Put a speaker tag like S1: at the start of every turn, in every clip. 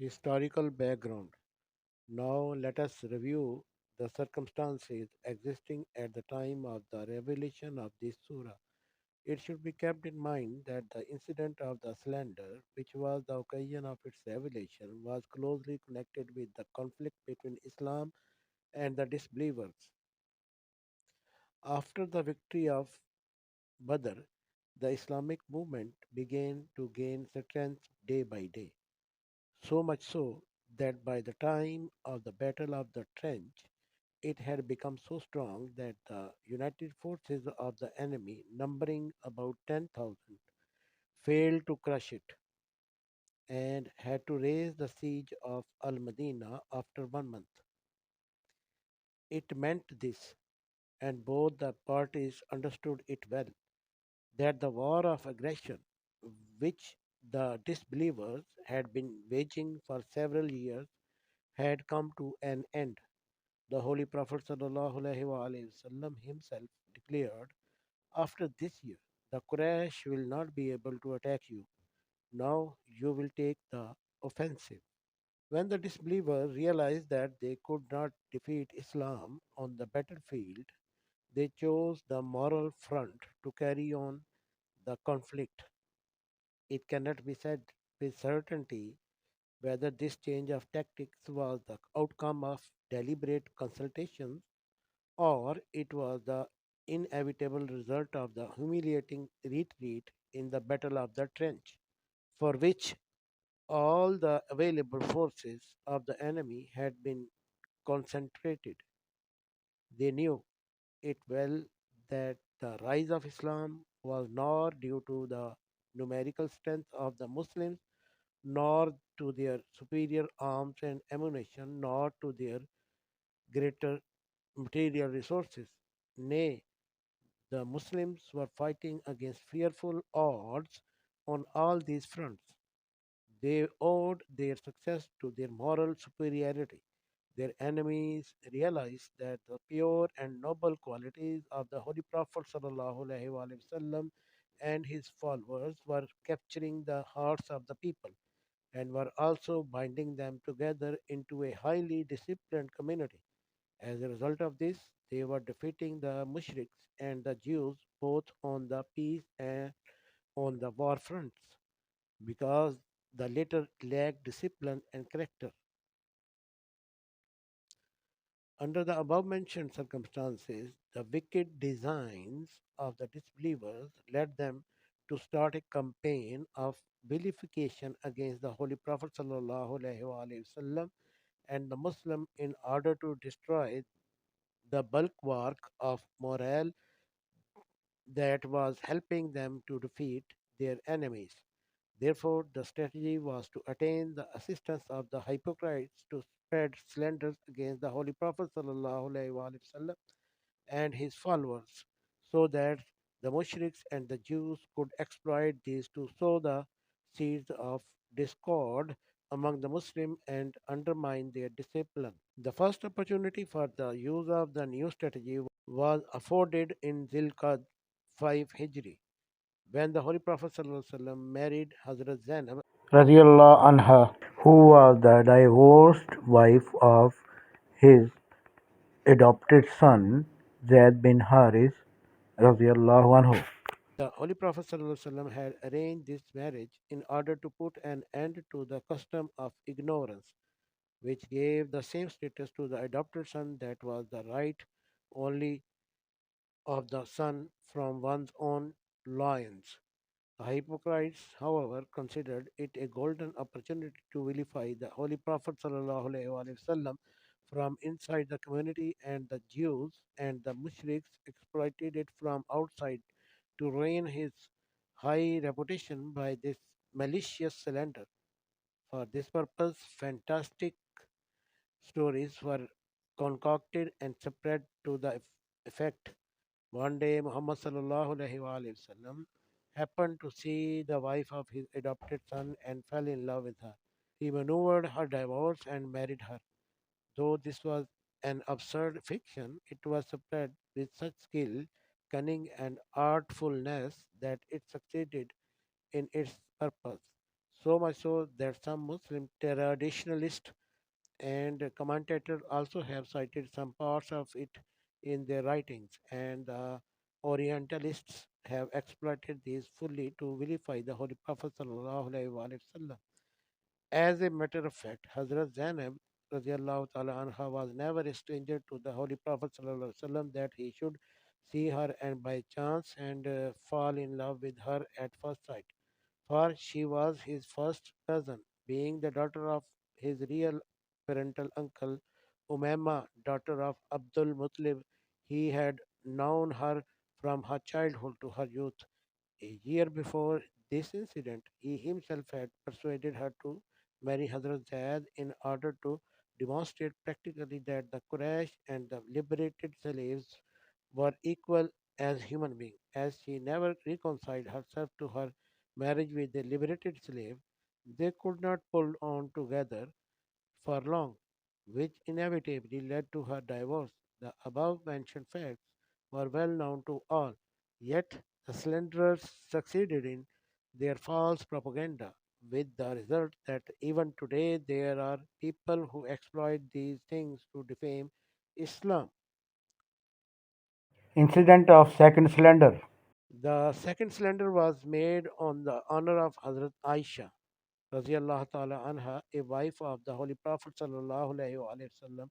S1: Historical background. Now let us review the circumstances existing at the time of the revelation of this surah. It should be kept in mind that the incident of the slander, which was the occasion of its revelation, was closely connected with the conflict between Islam and the disbelievers. After the victory of Badr, the Islamic movement began to gain strength day by day. So much so that by the time of the Battle of the Trench, it had become so strong that the united forces of the enemy, numbering about 10,000, failed to crush it and had to raise the siege of Al Medina after 1 month. It meant this, and both the parties understood it well, that the war of aggression, which the disbelievers had been waging for several years, had come to an end. The Holy Prophet Sallallahu himself declared, after this year, the Quraysh will not be able to attack you. Now you will take the offensive. When the disbelievers realized that they could not defeat Islam on the battlefield, they chose the moral front to carry on the conflict. It cannot be said with certainty whether this change of tactics was the outcome of deliberate consultations or it was the inevitable result of the humiliating retreat in the Battle of the Trench, for which all the available forces of the enemy had been concentrated. They knew it well that the rise of Islam was not due to the numerical strength of the Muslims, nor to their superior arms and ammunition, nor to their greater material resources. Nay, the Muslims were fighting against fearful odds on all these fronts. They owed their success to their moral superiority. Their enemies realized that the pure and noble qualities of the Holy Prophet Sallallahu and his followers were capturing the hearts of the people and were also binding them together into a highly disciplined community. As a result of this, they were defeating the mushriks and the Jews both on the peace and on the war fronts because the latter lacked discipline and character. Under the above mentioned circumstances, the wicked designs of the disbelievers led them to start a campaign of vilification against the Holy Prophet ﷺ and the Muslim in order to destroy the bulwark of morale that was helping them to defeat their enemies. Therefore, the strategy was to attain the assistance of the hypocrites to spread slanders against the Holy Prophet ﷺ and his followers, so that the mushriks and the Jews could exploit these to sow the seeds of discord among the Muslims and undermine their discipline. The first opportunity for the use of the new strategy was afforded in Zilqad 5 Hijri, when the Holy Prophet ﷺ married Hazrat Zainab radiallahu anha, who was the divorced wife of his adopted son Zaid bin Haris radiallahu anhu. The Holy Prophet ﷺ had arranged this marriage in order to put an end to the custom of ignorance, which gave the same status to the adopted son that was the right only of the son from one's own loins. The hypocrites, however, considered it a golden opportunity to vilify the Holy Prophet ﷺ from inside the community, and the Jews and the mushriks exploited it from outside to ruin his high reputation by this malicious slander. For this purpose, fantastic stories were concocted and spread to the effect. One day, Muhammad sallallahu happened to see the wife of his adopted son and fell in love with her. He maneuvered her divorce and married her. Though this was an absurd fiction, it was spread with such skill, cunning, and artfulness that it succeeded in its purpose. So much so that some Muslim traditionalists and commentators also have cited some parts of it in their writings, and the Orientalists have exploited these fully to vilify the Holy Prophet Sallallahu. As a matter of fact, Hazrat Zainab radiallahu ta'ala anha was never a stranger to the Holy Prophet sallallahu alaihi wasallam that he should see her and by chance and fall in love with her at first sight. For she was his first cousin, being the daughter of his real parental uncle, Umayma, daughter of Abdul Muttalib. He had known her from her childhood to her youth. A year before this incident, he himself had persuaded her to marry Hazrat Zaid in order to demonstrate practically that the Quraysh and the liberated slaves were equal as human beings. As she never reconciled herself to her marriage with a liberated slave, they could not pull on together for long, which inevitably led to her divorce. The above mentioned facts were well known to all, yet the slanderers succeeded in their false propaganda, with the result that even today there are people who exploit these things to defame Islam.
S2: Incident of second slander.
S1: The second slander was made on the honor of Hazrat Aisha radiallahu ta'ala anha, a wife of the Holy Prophet Sallallahu alaihi wasallam,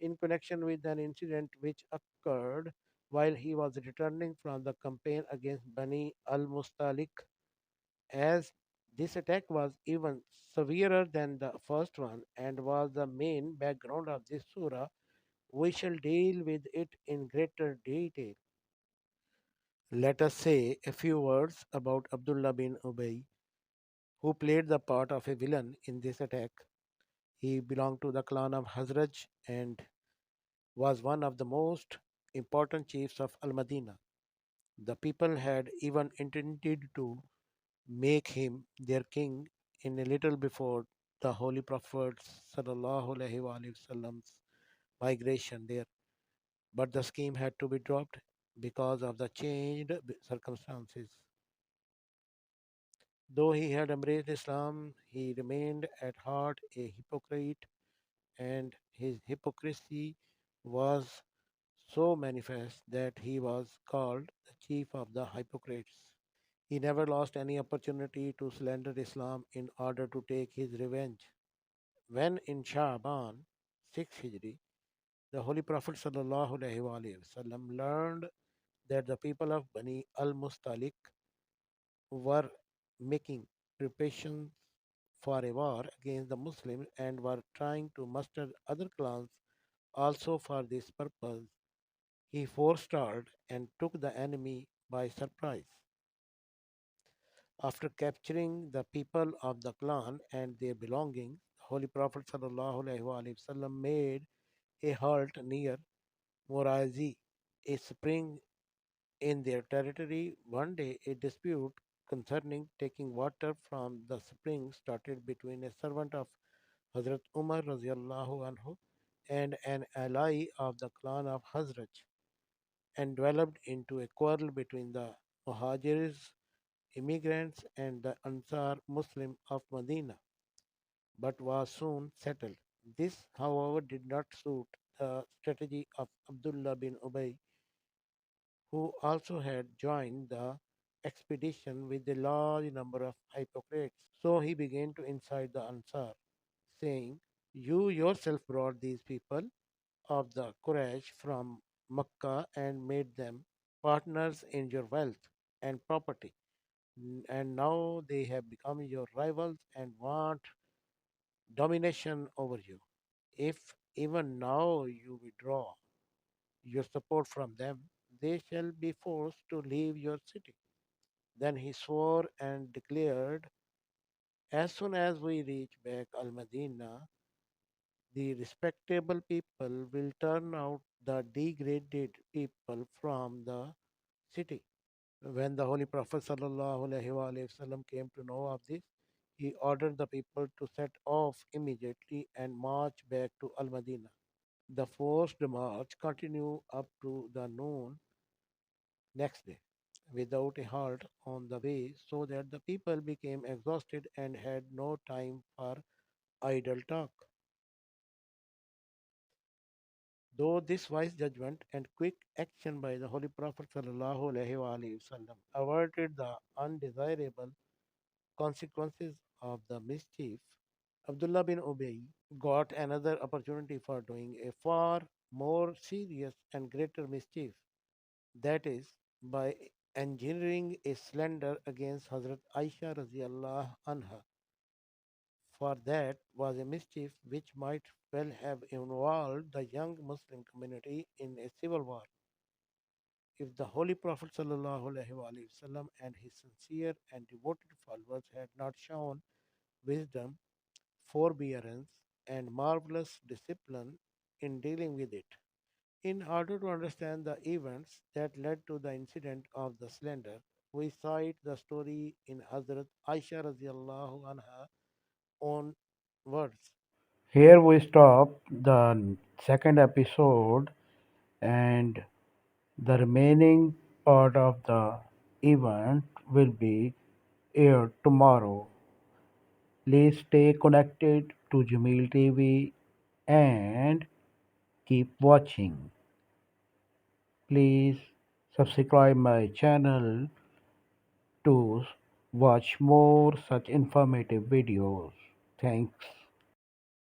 S1: in connection with an incident which occurred while he was returning from the campaign against Bani al-Mustalik. As this attack was even severer than the first one and was the main background of this surah, we shall deal with it in greater detail. Let us say a few words about Abdullah bin Ubay, who played the part of a villain in this attack. He belonged to the clan of Hazraj and was one of the most important chiefs of Al Madinah. The people had even intended to make him their king in a little before the Holy Prophet Sallallahu alaihi Wasallam's migration there, but the scheme had to be dropped because of the changed circumstances. Though he had embraced Islam, he remained at heart a hypocrite, and his hypocrisy was so manifest that he was called the chief of the hypocrites. He never lost any opportunity to slander Islam in order to take his revenge. When in Sha'ban 6 Hijri, the Holy Prophet Sallallahu learned that the people of Bani al-Mustalik were making preparations for a war against the Muslims and were trying to muster other clans also for this purpose. He forestalled and took the enemy by surprise. After capturing the people of the clan and their belongings, the Holy Prophet ﷺ made a halt near Morazi, a spring in their territory. One day, a dispute concerning taking water from the spring started between a servant of Hazrat Umar radiallahu anhu and an ally of the clan of Hazraj, and developed into a quarrel between the Muhajirs, immigrants, and the Ansar Muslim of Medina, but was soon settled. This, however, did not suit the strategy of Abdullah bin Ubay, who also had joined the expedition with a large number of hypocrites. So he began to incite the Ansar, saying, "You yourself brought these people of the Quraysh from Makkah and made them partners in your wealth and property. And now they have become your rivals and want domination over you. If even now you withdraw your support from them, they shall be forced to leave your city." Then he swore and declared, "As soon as we reach back Al Madinah, the respectable people will turn out the degraded people from the city." When the Holy Prophet ﷺ came to know of this, he ordered the people to set off immediately and march back to Al Madinah. The forced march continued up to the noon next day. without a halt on the way, so that the people became exhausted and had no time for idle talk. Though this wise judgment and quick action by the Holy Prophet Sallallahu averted the undesirable consequences of the mischief, Abdullah bin Ubay got another opportunity for doing a far more serious and greater mischief, that is, by engineering a slander against Hazrat Aisha radiallahu anha, for that was a mischief which might well have involved the young Muslim community in a civil war if the Holy Prophet Sallallahu and his sincere and devoted followers had not shown wisdom, forbearance, and marvelous discipline in dealing with it. In order to understand the events that led to the incident of the slander, we cite the story in Hazrat Aisha radiallahu anha own words.
S2: Here we stop the second episode, and the remaining part of the event will be aired tomorrow. Please stay connected to JemeilTv and keep watching. Please subscribe my channel to watch more such informative videos. Thanks.